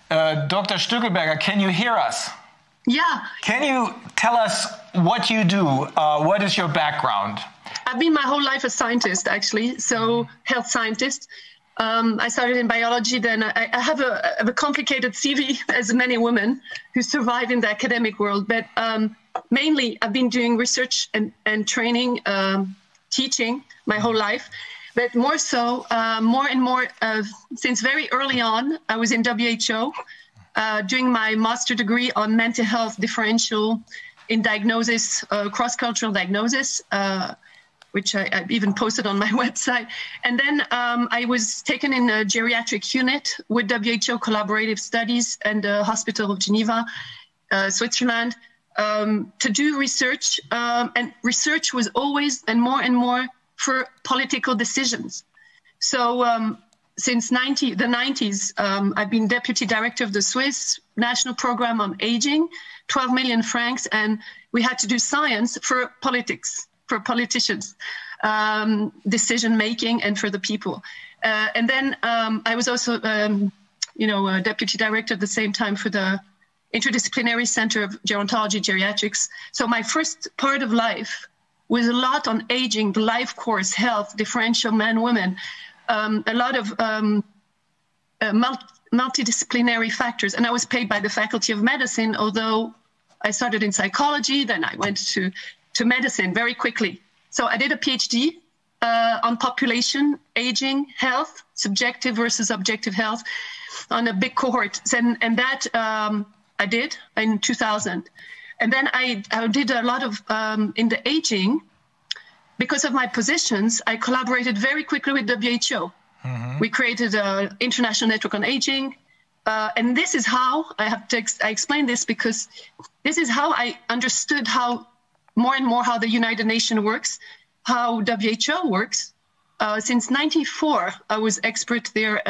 Dr. Stückelberger, can you hear us? Yeah. Can you tell us what you do? What is your background? I've been my whole life a scientist, actually, so health scientist. I started in biology, then I have a complicated CV, as many women who survive in the academic world, but mainly I've been doing research and training, teaching my whole life, but more so, more and more, since very early on, I was in WHO, doing my master degree on mental health differential in diagnosis, cross-cultural diagnosis, which I even posted on my website. And then I was taken in a geriatric unit with WHO Collaborative Studies and the Hospital of Geneva, Switzerland, to do research. And research was always and more for political decisions. So since the 90s, I've been deputy director of the Swiss National Program on Aging, 12 million francs, and we had to do science for politics, for politicians, decision-making, and for the people. And then I was also, a deputy director at the same time for the Interdisciplinary Center of Gerontology Geriatrics. So my first part of life was a lot on aging, the life course, health, differential men, women, a lot of multidisciplinary factors. And I was paid by the Faculty of Medicine, although I started in psychology, then I went to medicine very quickly. So I did a PhD on population, aging, health, subjective versus objective health on a big cohort. And that I did in 2000. And then I did a lot of, in the aging, because of my positions, I collaborated very quickly with WHO. Mm-hmm. We created an international network on aging. And this is how, I explain this because this is how I understood how more and more how the United Nations works, how WHO works. Since 94, I was expert there,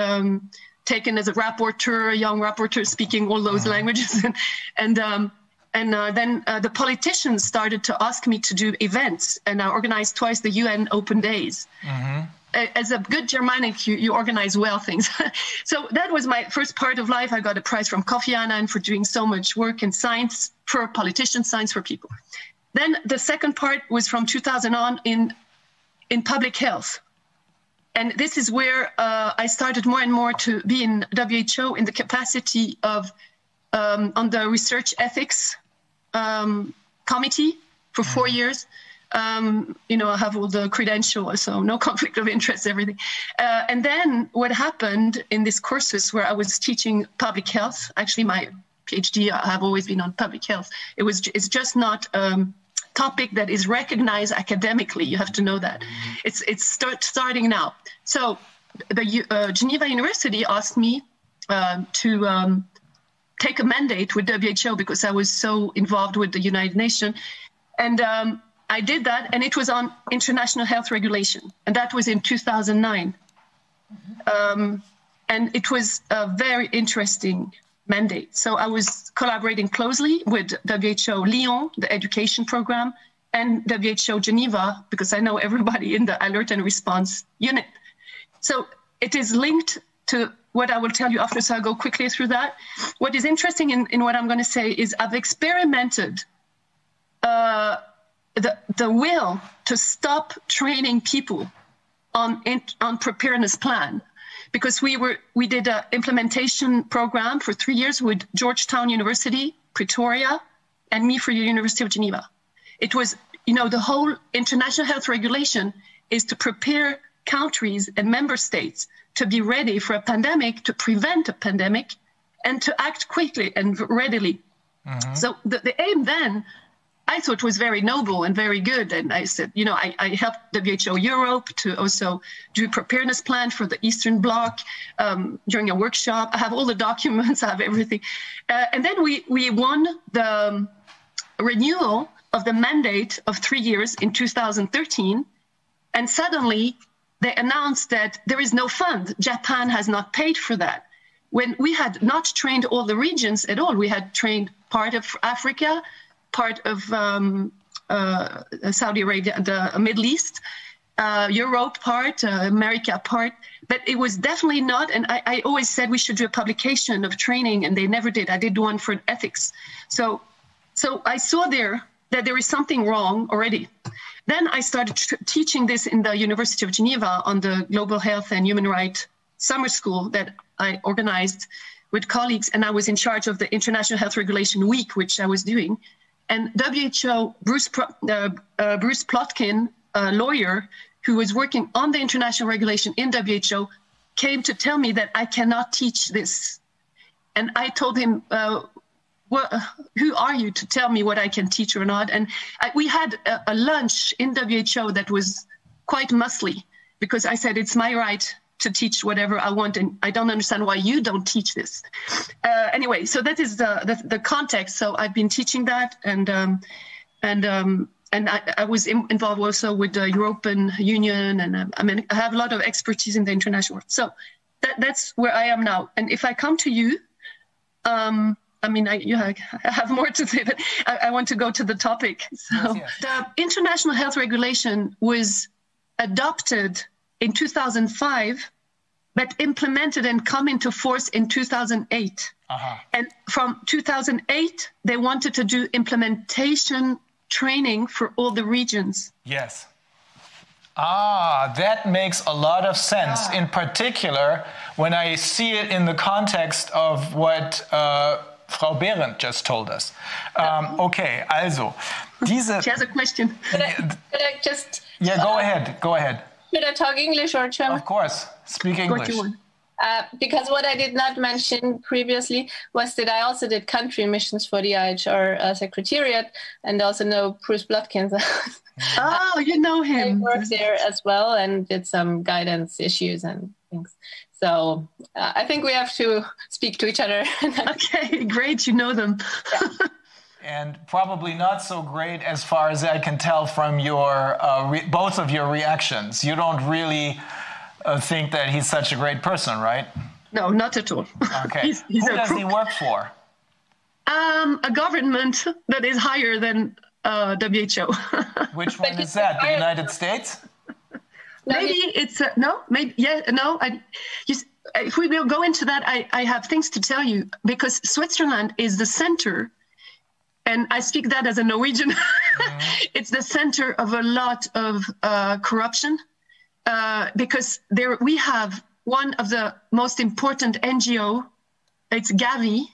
taken as a rapporteur, a young rapporteur speaking all those languages. And then the politicians started to ask me to do events, and I organized twice the UN Open Days. Mm-hmm. As a good Germanic, you organize well things. So that was my first part of life. I got a prize from Kofi Annan for doing so much work in science for politicians, science for people. Then the second part was from 2000 on in public health. And this is where I started more and more to be in WHO in the capacity of on the research ethics committee for 4 years. I have all the credentials, so no conflict of interest, everything. And then what happened in this courses where I was teaching public health, actually my PhD, I have always been on public health. It's just not topic that is recognized academically. You have to know that. It's starting now. So the Geneva University asked me to take a mandate with WHO because I was so involved with the United Nations. And I did that, and it was on international health regulation. And that was in 2009. Mm-hmm. And it was a very interesting mandate. So I was collaborating closely with WHO Lyon, the education program, and WHO Geneva, because I know everybody in the alert and response unit. So it is linked to what I will tell you after, so I'll go quickly through that. What is interesting in what I'm going to say is I've experimented the will to stop training people on preparedness plan. Because we did an implementation program for 3 years with Georgetown University, Pretoria, and me for the University of Geneva. It was, the whole international health regulation is to prepare countries and member states to be ready for a pandemic, to prevent a pandemic, and to act quickly and readily. Mm-hmm. So the aim then, I thought was very noble and very good. And I said, I helped WHO Europe to also do a preparedness plan for the Eastern Bloc during a workshop. I have all the documents, I have everything. And then we won the renewal of the mandate of 3 years in 2013. And suddenly they announced that there is no fund. Japan has not paid for that. When we had not trained all the regions at all, we had trained part of Africa, part of Saudi Arabia, the Middle East, Europe part, America part, but it was definitely not. And I always said we should do a publication of training, and they never did. I did one for ethics. So I saw there that there is something wrong already. Then I started teaching this in the University of Geneva on the Global Health and Human Rights summer school that I organized with colleagues, and I was in charge of the International Health Regulation Week, which I was doing. And WHO, Bruce Plotkin, a lawyer who was working on the international regulation in WHO, came to tell me that I cannot teach this. And I told him, who are you to tell me what I can teach or not? And we had a lunch in WHO that was quite muscly, because I said, it's my right to teach whatever I want, and I don't understand why you don't teach this. Anyway, so that is the context. So I've been teaching that, and I was involved also with the European Union, and I have a lot of expertise in the international world. So that's where I am now. And if I come to you, I have more to say, but I want to go to the topic. So yes. The international health regulation was adopted in 2005, but implemented and come into force in 2008. And from 2008, they wanted to do implementation training for all the regions. Yes. That makes a lot of sense. In particular, when I see it in the context of what Frau Behrendt just told us. Okay, also, diese... She has a question. Could I just... Yeah, go ahead. Should I talk English or German? Of course, speak English. Because what I did not mention previously was that I also did country missions for the IHR Secretariat, and also know Bruce Plotkin. Oh, you know him. I worked there as well and did some guidance issues and things. So I think we have to speak to each other. Okay, great. You know them. Yeah. And probably not so great as far as I can tell from your both of your reactions. You don't really think that he's such a great person, right? No, not at all. Okay. Who does he work for? A government that is higher than WHO. Which one is that? The United States? Maybe it's no. Maybe no. If we will go into that, I have things to tell you, because Switzerland is the center. And I speak that as a Norwegian. It's the center of a lot of corruption, because we have one of the most important NGO. It's Gavi,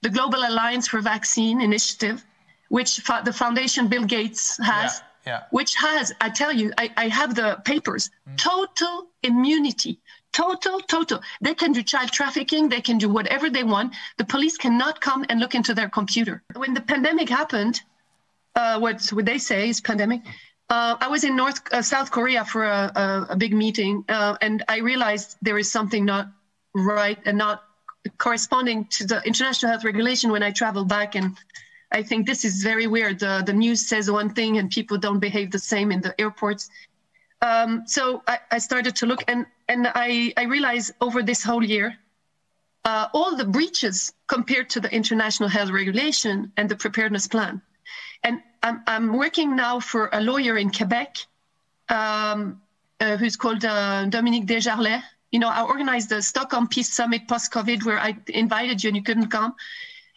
the Global Alliance for Vaccine Initiative, which the foundation Bill Gates has, which has, I tell you, I have the papers, total immunity. Total. They can do child trafficking. They can do whatever they want. The police cannot come and look into their computer. When the pandemic happened, what would they say is pandemic? I was in South Korea for a big meeting, and I realized there is something not right and not corresponding to the international health regulation when I traveled back. And I think this is very weird. The news says one thing and people don't behave the same in the airports. So I started to look, and I realized over this whole year, all the breaches compared to the international health regulation and the preparedness plan. And I'm working now for a lawyer in Quebec, who's called Dominique Desjarlais. You know, I organized the Stockholm Peace Summit post-COVID, where I invited you and you couldn't come.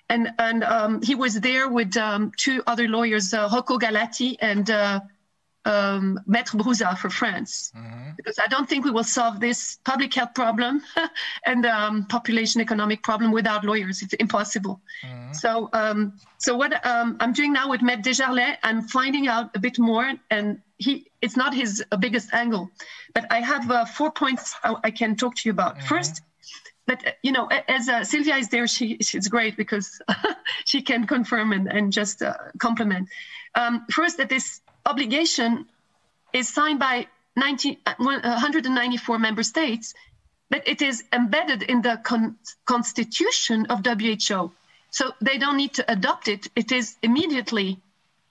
And he was there with two other lawyers, Rocco Galati and Maître Brouza for France, because I don't think we will solve this public health problem and population economic problem without lawyers. It's impossible. So what I'm doing now with Maître Desjarlais, I'm finding out a bit more, and it's not his biggest angle, but I have 4 points I can talk to you about. First, but you know, as Sylvia is there, she's great because she can confirm and just compliment. First, that this obligation is signed by 194 member states, but it is embedded in the constitution of WHO. So they don't need to adopt it. It is immediately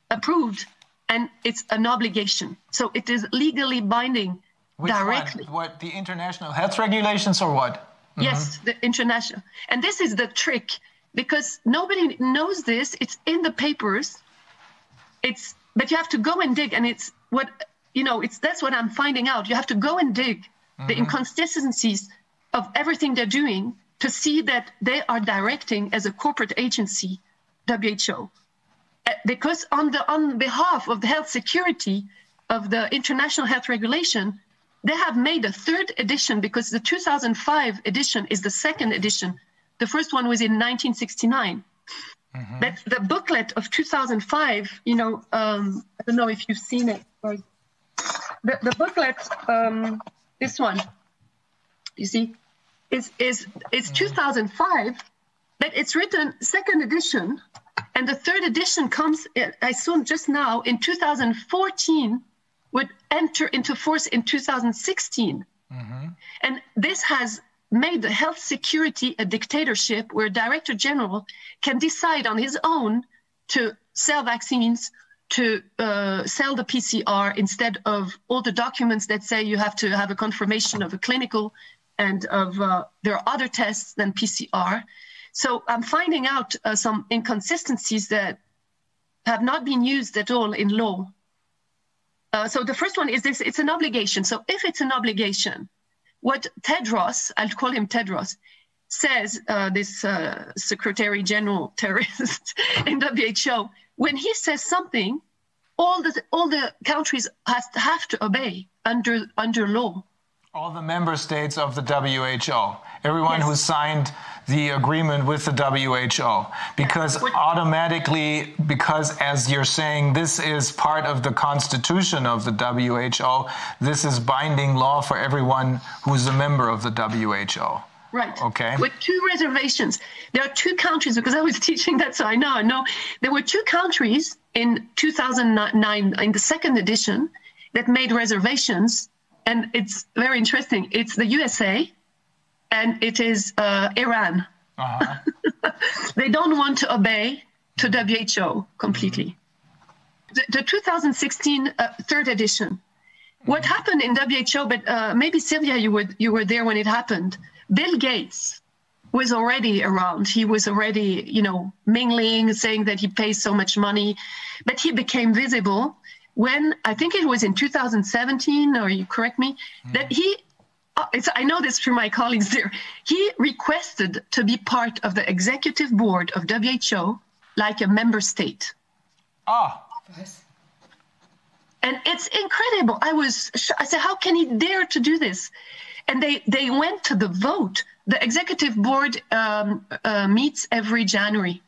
approved, and it's an obligation. So it is legally binding. Which directly. One? What, the international health regulations or what? Yes, the international. And this is the trick, because nobody knows this. It's in the papers. But you have to go and dig, and it's what that's what I'm finding out. You have to go and dig the inconsistencies of everything they're doing to see that they are directing as a corporate agency, WHO. Because on behalf of the health security of the International Health Regulation, they have made a third edition, because the 2005 edition is the second edition. The first one was in 1969. But the booklet of 2005, I don't know if you've seen it. Or the booklet, this one, you see, is 2005, but it's written second edition, and the third edition comes, I saw just now, in 2014, would enter into force in 2016. And this has made the health security a dictatorship where Director General can decide on his own to sell vaccines, to sell the PCR instead of all the documents that say you have to have a confirmation of a clinical and of there are other tests than PCR. So I'm finding out some inconsistencies that have not been used at all in law. So the first one is this: it's an obligation. So if it's an obligation, what Tedros, I'll call him Tedros, says, this Secretary General terrorist in WHO, when he says something, all the countries have to obey under law. All the member states of the WHO, everyone who signed the agreement with the WHO, because automatically, because as you're saying, this is part of the constitution of the WHO, this is binding law for everyone who's a member of the WHO. Right. Okay. With two reservations. There are two countries, because I was teaching that, so I know. There were two countries in 2009, in the second edition, that made reservations. And it's very interesting. It's the USA and it is Iran. They don't want to obey to WHO completely. The 2016 third edition. What happened in WHO, but maybe Sylvia, you were there when it happened. Bill Gates was already around. He was already, mingling, saying that he pays so much money, but he became visible when, I think it was in 2017, or you correct me, that I know this through my colleagues there, he requested to be part of the executive board of WHO like a member state. And it's incredible. I said, how can he dare to do this? And they went to the vote. The executive board meets every January.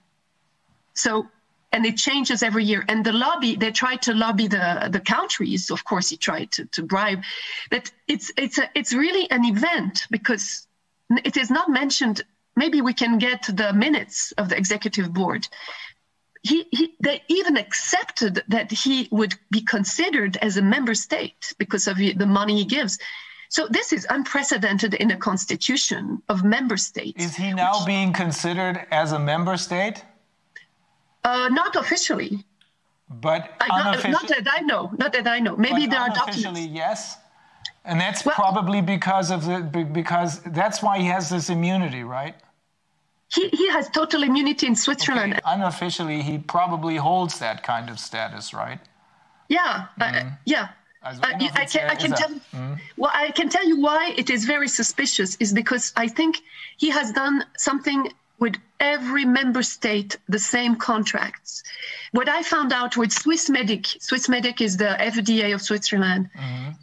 And it changes every year. And they tried to lobby the countries. Of course, he tried to bribe. But it's really an event, because it is not mentioned. Maybe we can get the minutes of the executive board. They even accepted that he would be considered as a member state because of the money he gives. So this is unprecedented in a constitution of member states. Is he now being considered as a member state? Not officially. But unofficially? Not that I know. Maybe there are documents. Unofficially, yes. And that's probably because that's why he has this immunity, right? He has total immunity in Switzerland. Okay. Unofficially, he probably holds that kind of status, right? Yeah, yeah. I can tell you why it is very suspicious is because I think he has done something with every member state, the same contracts. What I found out with Swissmedic is the FDA of Switzerland,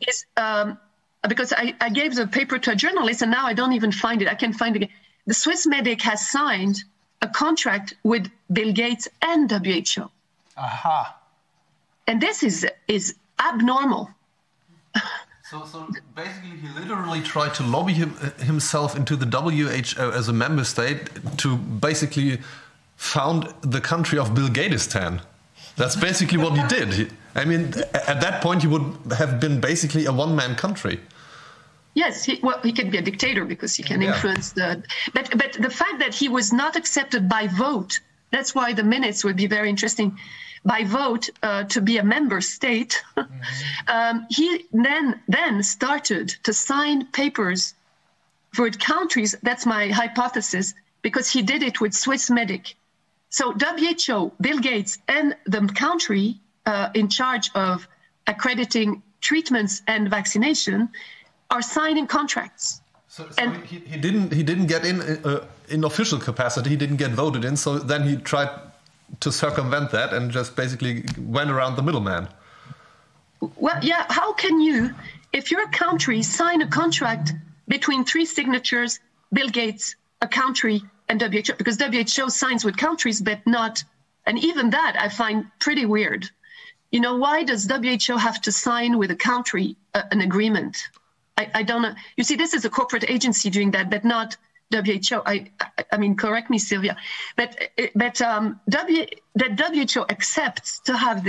is because I gave the paper to a journalist and now I don't even find it. I can find it again. The Swissmedic has signed a contract with Bill Gates and WHO. And this is abnormal. So basically, he literally tried to lobby himself into the WHO as a member state to basically found the country of Bill Gatestan. That's basically what he did. I mean, at that point, he would have been basically a one-man country. Yes, he can be a dictator because he can influence the... But the fact that he was not accepted by vote, that's why the minutes would be very interesting. By vote to be a member state, he then started to sign papers for countries. That's my hypothesis, because he did it with Swissmedic. So WHO, Bill Gates, and the country in charge of accrediting treatments and vaccination are signing contracts. So he didn't get in official capacity. He didn't get voted in. So then he tried to circumvent that and just basically went around the middleman. Well, yeah. How can you, if you're a country, sign a contract between 3 signatures, Bill Gates, a country, and WHO? Because WHO signs with countries, but not. And even that I find pretty weird. You know, why does WHO have to sign with a country an agreement? I don't know. You see, this is a corporate agency doing that, but not WHO. I mean, correct me, Sylvia. But that WHO accepts to have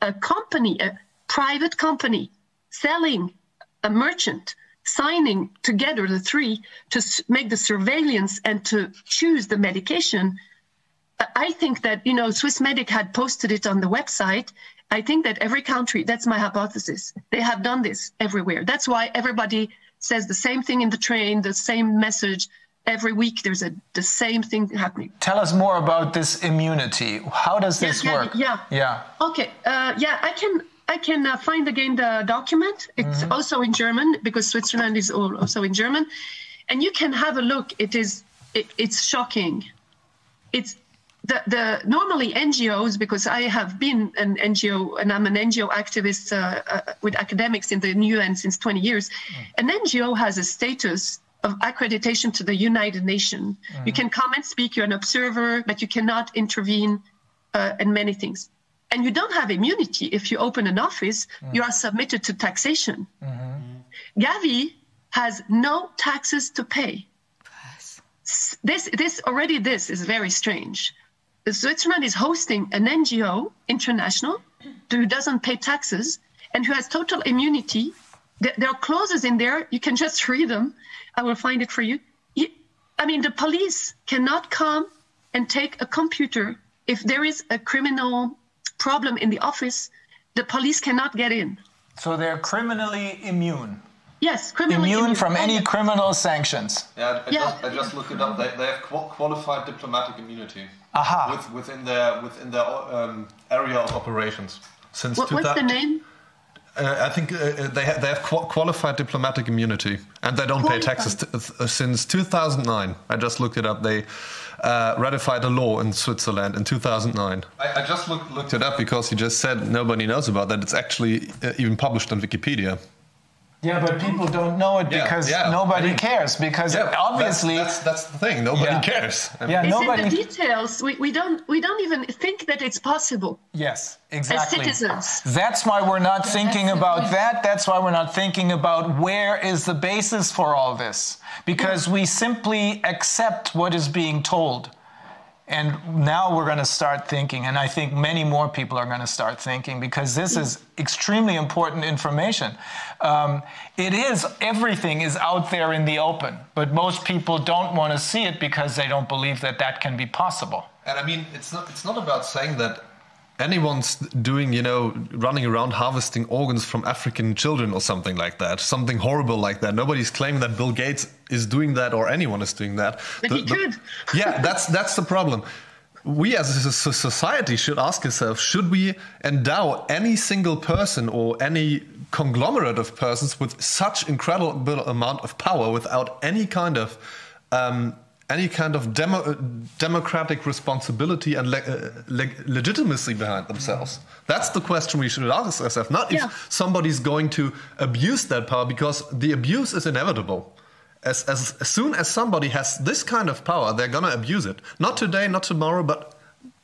a company, a private company, selling a merchant, signing together the 3 to make the surveillance and to choose the medication. I think that, you know, Swissmedic had posted it on the website. I think that every country, that's my hypothesis, they have done this everywhere. That's why everybody says the same thing in the train, the same message. Every week there's the same thing happening. Tell us more about this immunity. How does this work? Yeah. Okay. I can find again the document. It's also in German because Switzerland is also in German. And you can have a look. It's shocking. It's the normally NGOs, because I have been an NGO and I'm an NGO activist with academics in the UN since 20 years. An NGO has a status of accreditation to the United Nations. You can come and speak, you're an observer, but you cannot intervene in many things. And you don't have immunity if you open an office, you are submitted to taxation. Gavi has no taxes to pay. This is very strange. Switzerland is hosting an NGO, international, who doesn't pay taxes and who has total immunity. There are clauses in there. You can just read them. I will find it for you. I mean, the police cannot come and take a computer. If there is a criminal problem in the office, the police cannot get in. So they're criminally immune. Yes, criminally immune from any criminal sanctions. Yeah, I just looked it up. They have qualified diplomatic immunity. Aha. Within their area of operations since. What's the name? I think they have qualified diplomatic immunity, and they don't pay taxes since 2009. I just looked it up. They ratified a law in Switzerland in 2009. I just looked it up because you just said nobody knows about that. It's actually even published on Wikipedia. Yeah, but people don't know it because nobody cares. Because obviously that's the thing. Nobody cares. It's in the details. We don't even think that it's possible. Yes, exactly. As citizens. That's why we're not thinking about that. That's why we're not thinking about where is the basis for all this. Because we simply accept what is being told. And now we're going to start thinking, and I think many more people are going to start thinking, because this is extremely important information. Everything is out there in the open, but most people don't want to see it because they don't believe that that can be possible. And I mean, it's not about saying that anyone's doing, running around harvesting organs from African children or something like that, something horrible like that. Nobody's claiming that Bill Gates is doing that or anyone is doing that. But he could. Yeah, that's the problem. We as a society should ask ourselves, should we endow any single person or any conglomerate of persons with such incredible amount of power without any kind of democratic responsibility and legitimacy behind themselves? That's the question we should ask ourselves, not if somebody's going to abuse that power, because the abuse is inevitable. As soon as somebody has this kind of power, they're going to abuse it. Not today, not tomorrow, but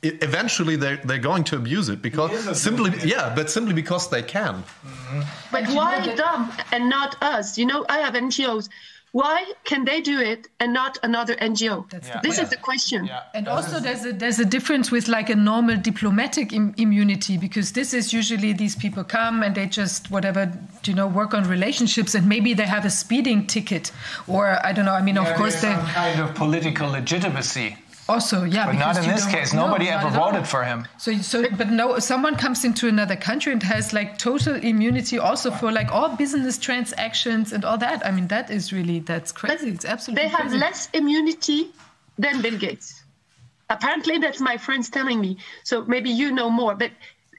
eventually they're going to abuse it because simply because they can. But why them and not us? I have NGOs. Why can they do it and not another NGO? This is the question. Yeah. And also there's a difference with like a normal diplomatic immunity, because this is usually these people come and they just work on relationships, and maybe they have a speeding ticket, or I don't know. I mean, of course some kind of political legitimacy. Also, but not in this case. Nobody ever voted for him. Someone comes into another country and has like total immunity also for like all business transactions and all that. I mean, that's crazy. It's absolutely crazy. They have less immunity than Bill Gates. Apparently, that's my friends telling me. So maybe you know more. But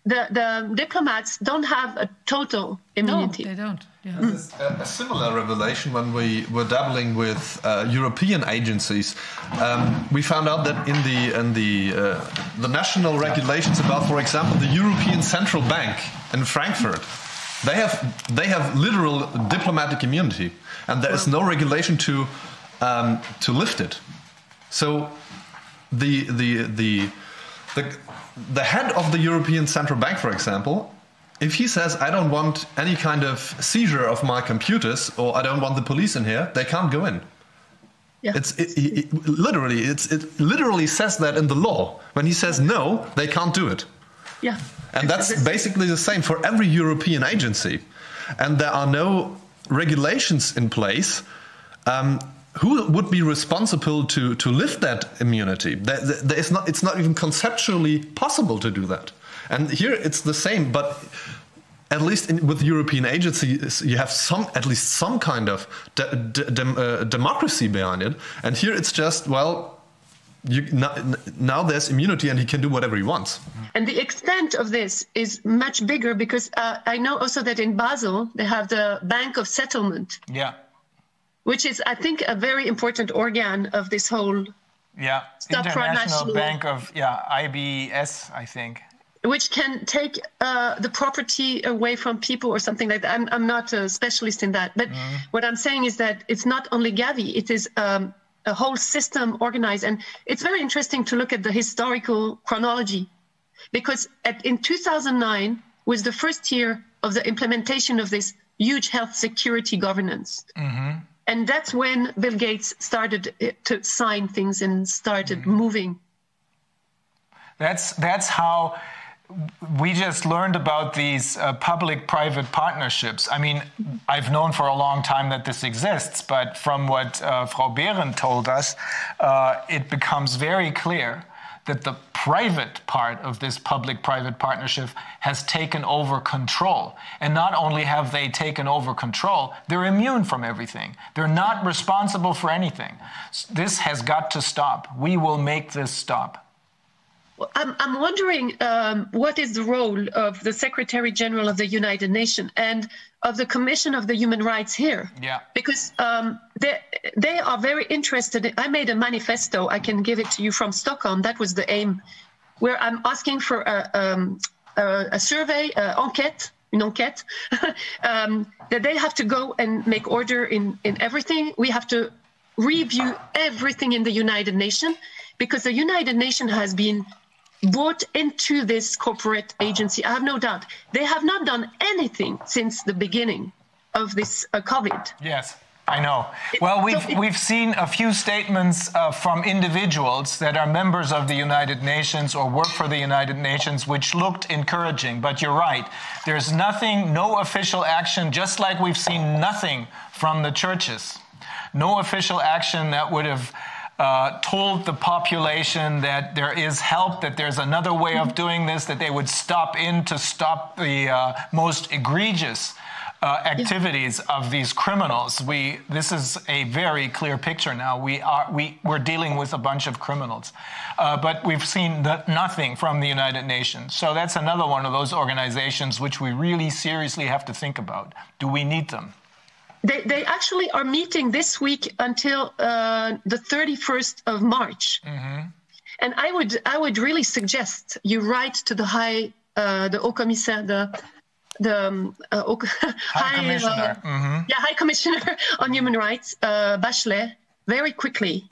the diplomats don't have a total immunity. No, they don't. Yeah. This is a similar revelation when we were dabbling with European agencies. We found out that in the national regulations about, for example, the European Central Bank in Frankfurt, they have literal diplomatic immunity, and there is no regulation to lift it. So the head of the European Central Bank, for example, if he says, I don't want any kind of seizure of my computers, or I don't want the police in here, they can't go in. Yeah. It literally says that in the law. When he says no, they can't do it. Yeah. And that's basically the same for every European agency. And there are no regulations in place. Who would be responsible to lift that immunity? It's not even conceptually possible to do that. And here it's the same, but at least with European agencies, you have at least some kind of democracy behind it. And here it's just, well, now there's immunity and he can do whatever he wants. And the extent of this is much bigger because I know also that in Basel, they have the Bank of Settlement. Yeah. Which is, I think, a very important organ of this whole International Bank of, IBS, I think. Which can take the property away from people or something like that. I'm not a specialist in that. But what I'm saying is that it's not only Gavi, it is a whole system organized. And it's very interesting to look at the historical chronology. Because in 2009 was the first year of the implementation of this huge health security governance. Mm-hmm. And that's when Bill Gates started to sign things and started moving. That's how we just learned about these public-private partnerships. I mean, I've known for a long time that this exists, but from what Frau Behrendt told us, it becomes very clear that the private part of this public-private partnership has taken over control. And not only have they taken over control, they're immune from everything. They're not responsible for anything. This has got to stop. We will make this stop. I'm wondering what is the role of the Secretary General of the United Nations and of the Commission of the Human Rights here? Yeah. Because they are very interested. I made a manifesto. I can give it to you from Stockholm. That was the aim, where I'm asking for a survey, enquête, that they have to go and make order in everything. We have to review everything in the United Nations because the United Nations has been brought into this corporate agency. I have no doubt. They have not done anything since the beginning of this COVID. Yes, I know. Well, we've seen a few statements from individuals that are members of the United Nations or work for the United Nations, which looked encouraging. But you're right. There's nothing, no official action, just like we've seen nothing from the churches. No official action that would have told the population that there is help, that there's another way of doing this, that they would stop in to stop the most egregious activities of these criminals. This is a very clear picture now. We're dealing with a bunch of criminals. But we've seen nothing from the United Nations. So that's another one of those organizations which we really seriously have to think about. Do we need them? They actually are meeting this week until the 31st of March. Mm-hmm. And I would really suggest you write to the Haut Commissaire, High Commissioner. High Commissioner on Human Rights, Bachelet, very quickly,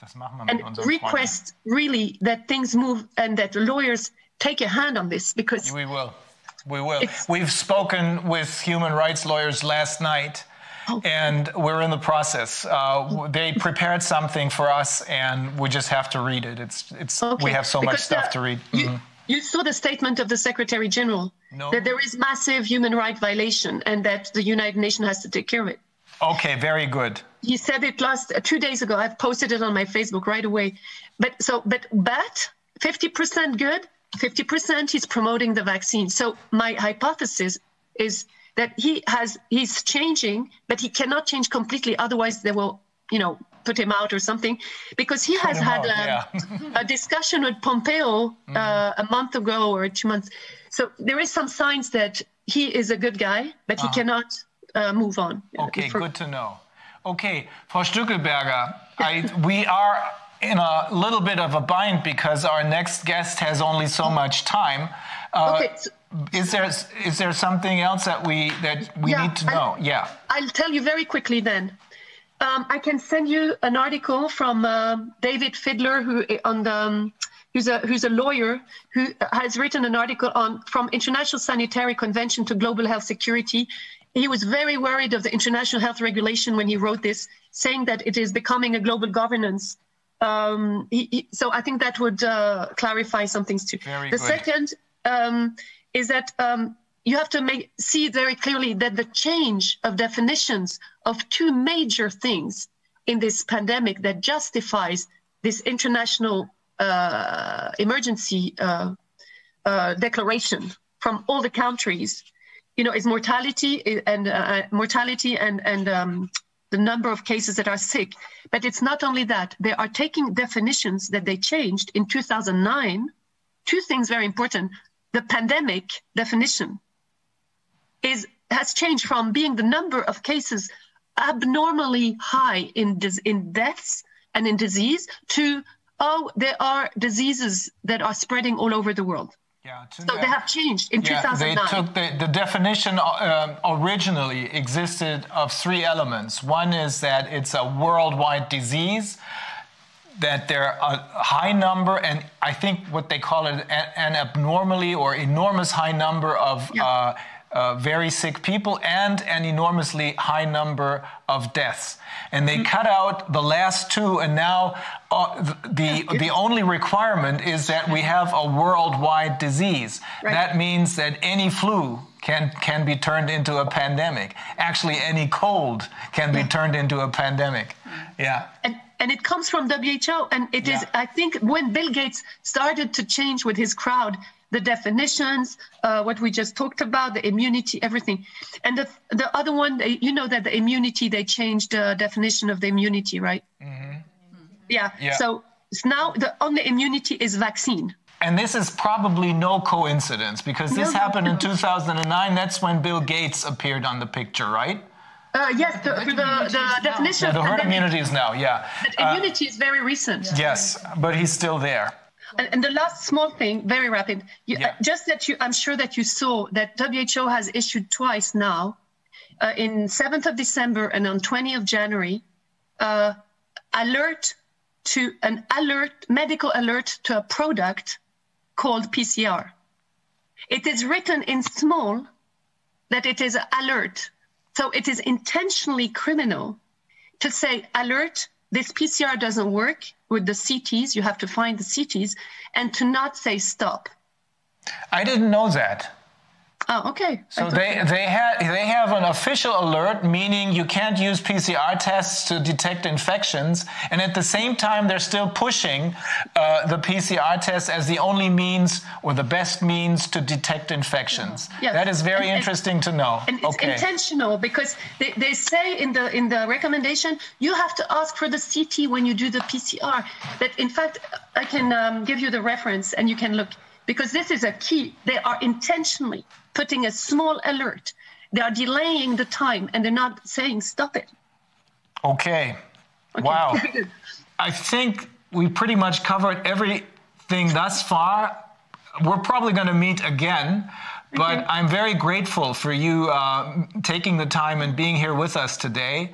and request really that things move and that lawyers take a hand on this because we will. We've spoken with human rights lawyers last night. And we're in the process. They prepared something for us, and we just have to read it. It's okay. We have so much stuff to read. You saw the statement of the Secretary General that there is massive human rights violation and that the United Nations has to take care of it. Okay, very good. He said it 2 days ago. I've posted it on my Facebook right away. But 50% good, 50% he's promoting the vaccine. So my hypothesis is that he's changing, but he cannot change completely. Otherwise, they will, put him out or something, because he has had a discussion with Pompeo a month ago or 2 months So there is some signs that he is a good guy, but he cannot move on. Okay, good to know. Okay, Frau Stückelberger, we are in a little bit of a bind because our next guest has only so much time. Okay. Is there something else that we need to know? I'll tell you very quickly then. I can send you an article from David Fidler, who's a lawyer who has written an article on From International Sanitary Convention to Global Health Security. He was very worried of the international health regulation when he wrote this, saying that it is becoming a global governance. So I think that would clarify some things too. Very good. Second is that you have to see very clearly that the change of definitions of two major things in this pandemic that justifies this international emergency declaration from all the countries, is mortality and the number of cases that are sick. But it's not only that. They are taking definitions that they changed in 2009. Two things very important. The pandemic definition has changed from being the number of cases abnormally high in deaths and in disease to, there are diseases that are spreading all over the world. Yeah, so they have changed in 2009. They took the definition originally existed of three elements. One is that it's a worldwide disease, that there are a high number, and I think what they call it an abnormally or enormous high number of very sick people and an enormously high number of deaths. And they cut out the last two, and now the only requirement is that we have a worldwide disease. Right. That means that any flu can be turned into a pandemic. Actually, any cold can be turned into a pandemic. Yeah. And it comes from WHO, and it is, I think, when Bill Gates started to change with his crowd, the definitions, what we just talked about, the immunity, everything. And the other one, that the immunity, they changed the definition of the immunity, right? Mm-hmm. Yeah. So now the only immunity is vaccine. And this is probably no coincidence, because this happened in 2009. That's when Bill Gates appeared on the picture, right? Yes, the definition of the herd immunity is now, But immunity is very recent. Yes, but he's still there. And the last small thing, very rapid, I'm sure that you saw that WHO has issued twice now, in 7th of December and on 20th of January, medical alert to a product called PCR. It is written in small that it is an alert. So it is intentionally criminal to say, alert, this PCR doesn't work with the CTs, you have to find the CTs, and to not say stop. I didn't know that. Oh, okay. So they have an official alert, meaning you can't use PCR tests to detect infections, and at the same time they're still pushing the PCR test as the only means or the best means to detect infections. Yes. That is very interesting to know. And it's intentional, because they say in the recommendation you have to ask for the CT when you do the PCR. But in fact, I can give you the reference and you can look. Because this is a key. They are intentionally putting a small alert. They are delaying the time, and they're not saying stop it. Okay. Wow. I think we pretty much covered everything thus far. We're probably going to meet again, but I'm very grateful for you taking the time and being here with us today.